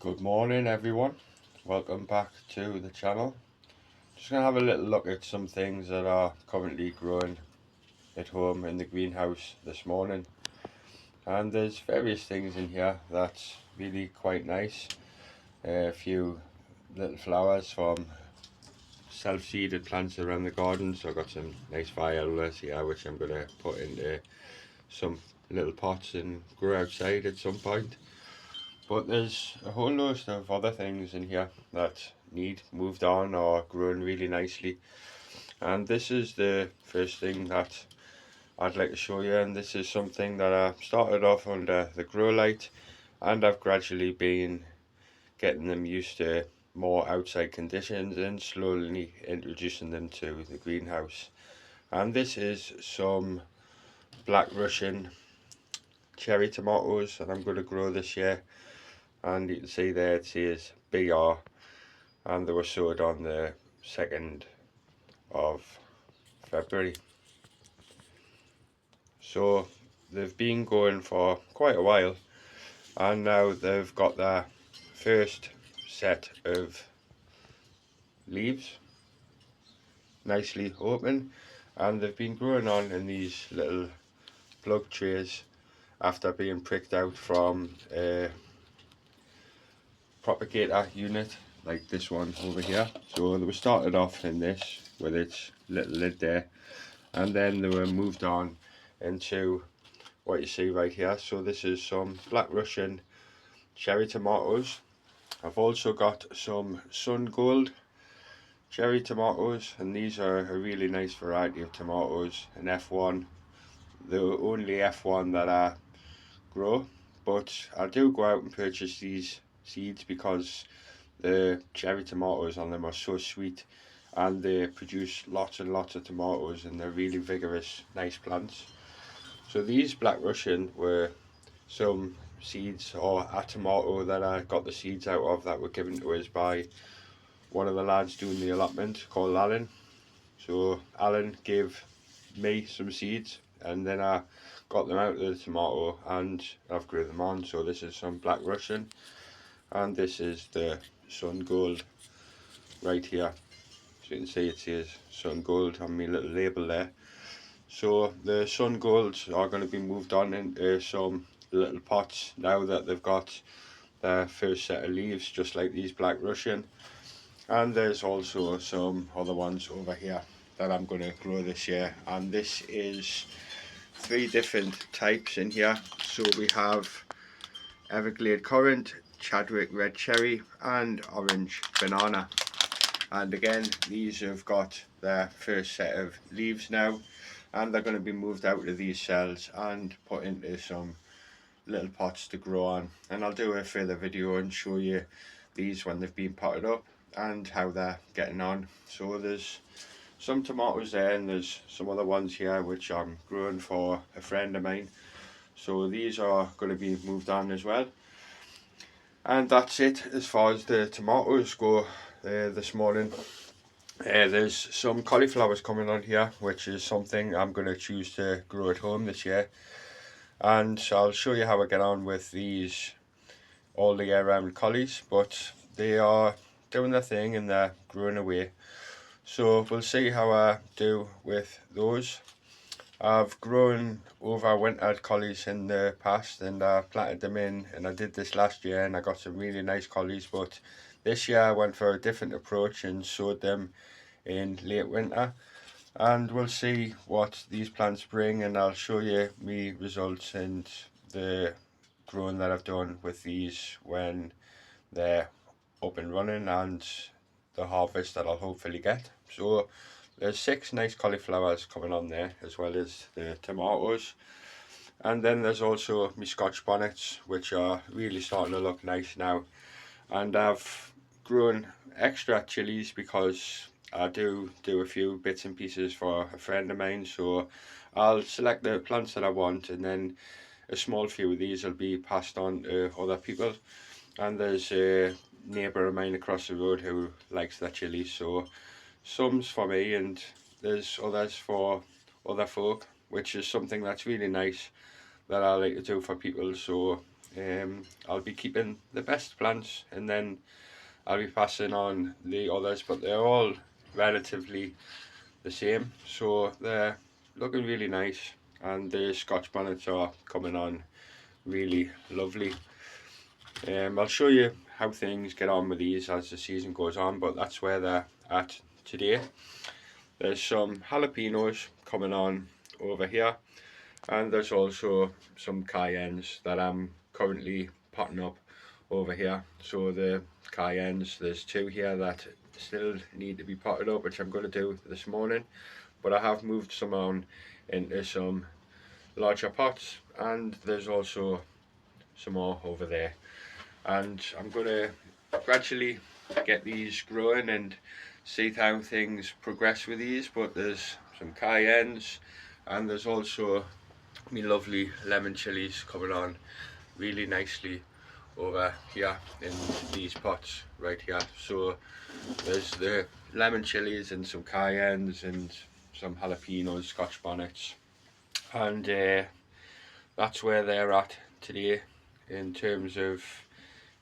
Good morning everyone, welcome back to the channel. Just going to have a little look at some things that are currently growing at home in the greenhouse this morning. And there's various things in here that's really quite nice. A few little flowers from self-seeded plants around the garden. So I've got some nice violas here which I'm going to put into some little pots and grow outside at some point. But there's a whole host of other things in here that need moved on or grown really nicely. And this is the first thing that I'd like to show you, and this is something that I started off under the grow light, and I've gradually been getting them used to more outside conditions and slowly introducing them to the greenhouse. And this is some Black Russian cherry tomatoes that I'm going to grow this year. And you can see there it says BR, and they were sowed on the 2nd of February. So they've been going for quite a while, and now they've got their first set of leaves nicely open, and they've been growing on in these little plug trays after being pricked out from a propagator unit like this one over here. So they were started off in this with its little lid there, and then they were moved on into what you see right here. So this is some Black Russian cherry tomatoes. I've also got some Sun Gold cherry tomatoes, and these are a really nice variety of tomatoes, an F1, the only F1 that I grow. But I do go out and purchase these seeds because the cherry tomatoes on them are so sweet, and they produce lots and lots of tomatoes, and they're really vigorous, nice plants. So these Black Russian were some seeds, or a tomato that I got the seeds out of, that were given to us by one of the lads doing the allotment called Alan. So Alan gave me some seeds, and then I got them out of the tomato and I've grew them on. So this is some Black Russian, and this is the Sun Gold right here. So you can see it says Sun Gold on my little label there. So the Sun Golds are going to be moved on into some little pots now that they've got their first set of leaves, just like these Black Russian. And there's also some other ones over here that I'm going to grow this year, and this is 3 different types in here. So we have Everglade Currant, Chadwick Red Cherry and Orange Banana. And again, these have got their first set of leaves now, and they're going to be moved out of these cells and put into some little pots to grow on. And I'll do a further video and show you these when they've been potted up and how they're getting on. So there's some tomatoes there, and there's some other ones here which I'm growing for a friend of mine. So these are going to be moved on as well. And that's it as far as the tomatoes go this morning. There's some cauliflowers coming on here, which is something I'm going to choose to grow at home this year. And so I'll show you how I get on with these all the year round collies, but they are doing their thing and they're growing away. So we'll see how I do with those. I've grown over wintered collies in the past, and I planted them in, and I did this last year and I got some really nice collies, but this year I went for a different approach and sowed them in late winter, and we'll see what these plants bring, and I'll show you me results and the growing that I've done with these when they're up and running, and the harvest that I'll hopefully get. So there's 6 nice cauliflowers coming on there, as well as the tomatoes. And then there's also my Scotch bonnets, which are really starting to look nice now. And I've grown extra chilies because I do a few bits and pieces for a friend of mine. So I'll select the plants that I want, and then a small few of these will be passed on to other people. And there's a neighbour of mine across the road who likes their chilies, so some's for me and there's others for other folk, which is something that's really nice that I like to do for people. So I'll be keeping the best plants, and then I'll be passing on the others, but they're all relatively the same, so they're looking really nice, and the Scotch bonnets are coming on really lovely. I'll show you how things get on with these as the season goes on, but that's where they're at today. There's some jalapenos coming on over here, and there's also some cayennes that I'm currently potting up over here. So the cayennes, there's 2 here that still need to be potted up, which I'm going to do this morning, but I have moved some on into some larger pots, and there's also some more over there, and I'm going to gradually get these growing and see how things progress with these. But there's some cayennes, and there's also me lovely lemon chilies coming on really nicely over here in these pots right here. So there's the lemon chilies and some cayennes and some jalapenos, Scotch bonnets, and that's where they're at today in terms of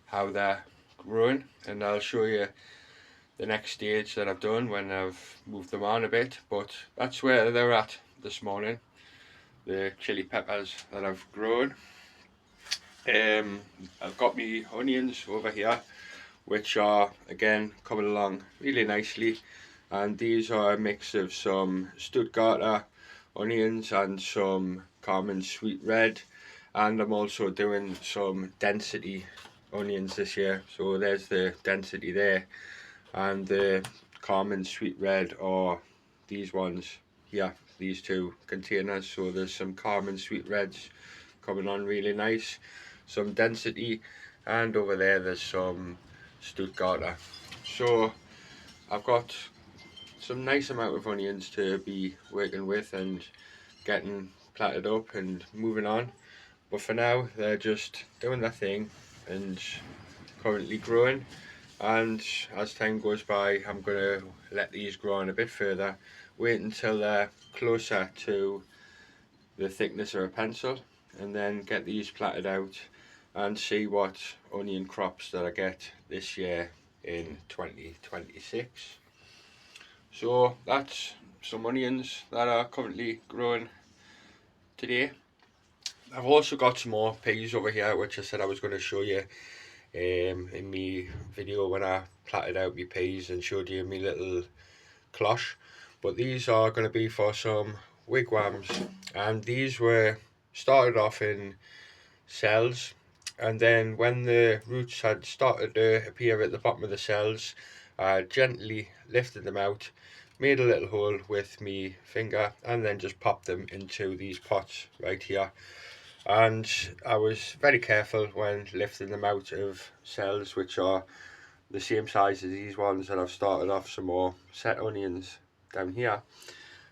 how they're growing. And I'll show you the next stage that I've done when I've moved them on a bit, but that's where they're at this morning, the chili peppers that I've grown. I've got me onions over here, which are again coming along really nicely, and these are a mix of some Stuttgarter onions and some Carmen Sweet Red, and I'm also doing some density onions this year. So there's the density there, and the Carmen Sweet Red are these ones here, these 2 containers. So there's some Carmen Sweet Reds coming on really nice, some density, and over there's some Stuttgarter. So I've got some nice amount of onions to be working with and getting platted up and moving on, but for now they're just doing their thing and currently growing. And as time goes by, I'm going to let these grow on a bit further, wait until they're closer to the thickness of a pencil, and then get these platted out and see what onion crops that I get this year in 2026. So that's some onions that are currently growing today. I've also got some more peas over here, which I said I was going to show you in my video when I platted out my peas and showed you my little cloche. But these are going to be for some wigwams, and these were started off in cells, and then when the roots had started to appear at the bottom of the cells, I gently lifted them out, made a little hole with my finger, and then just popped them into these pots right here. And I was very careful when lifting them out of cells which are the same size as these ones, and I've started off some more set onions down here,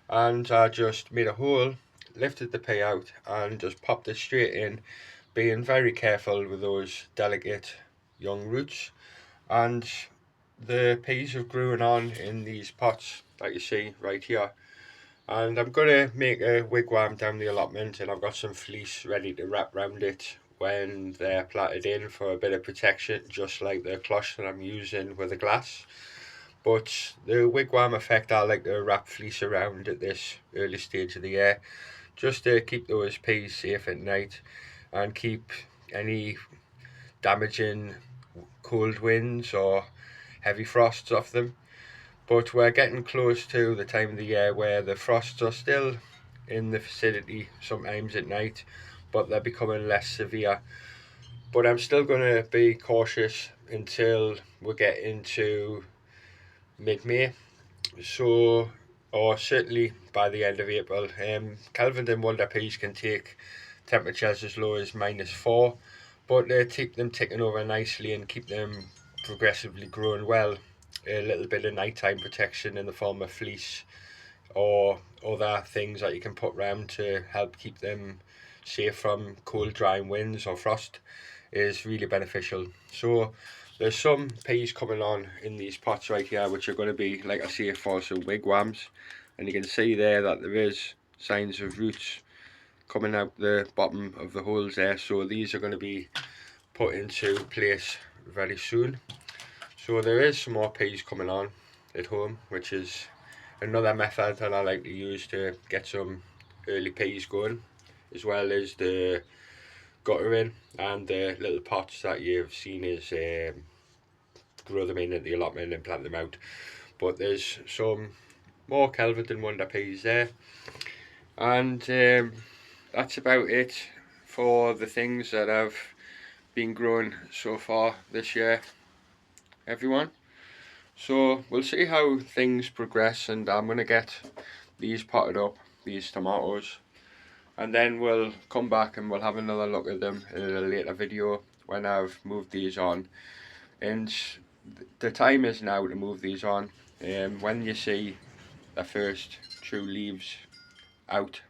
and I just made a hole, lifted the pea out, and just popped it straight in, being very careful with those delicate young roots. And the peas have grown on in these pots that you see right here, and I'm going to make a wigwam down the allotment, and I've got some fleece ready to wrap around it when they're platted in for a bit of protection, just like the cloche that I'm using with the glass. But the wigwam effect, I like to wrap fleece around at this early stage of the year, just to keep those peas safe at night and keep any damaging cold winds or heavy frosts off them. But we're getting close to the time of the year where the frosts are still in the vicinity sometimes at night, but they're becoming less severe. But I'm still going to be cautious until we get into mid-May, so, or certainly by the end of April. Kelvin Wonder peas can take temperatures as low as -4, but they keep them ticking over nicely and keep them progressively growing well. A little bit of nighttime protection in the form of fleece or other things that you can put around to help keep them safe from cold drying winds or frost is really beneficial. So there's some peas coming on in these pots right here, which are going to be, like I say, for some wigwams, and you can see there that there is signs of roots coming out the bottom of the holes there, so these are going to be put into place very soon. So there is some more peas coming on at home, which is another method that I like to use to get some early peas going, as well as the guttering and the little pots that you've seen is grow them in at the allotment and plant them out. But there's some more Kelvedon Wonder peas there, and that's about it for the things that have been grown so far this year, everyone. So we'll see how things progress, and I'm going to get these potted up, these tomatoes, and then we'll come back and we'll have another look at them in a later video when I've moved these on. And the time is now to move these on. When you see the first true leaves out,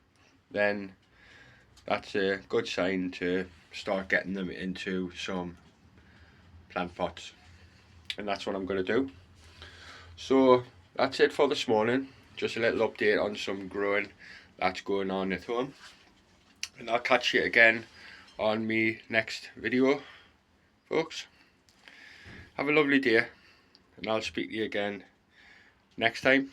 then that's a good sign to start getting them into some plant pots, and that's what I'm going to do. So that's it for this morning, just a little update on some growing that's going on at home, and I'll catch you again on me next video, folks. Have a lovely day, and I'll speak to you again next time.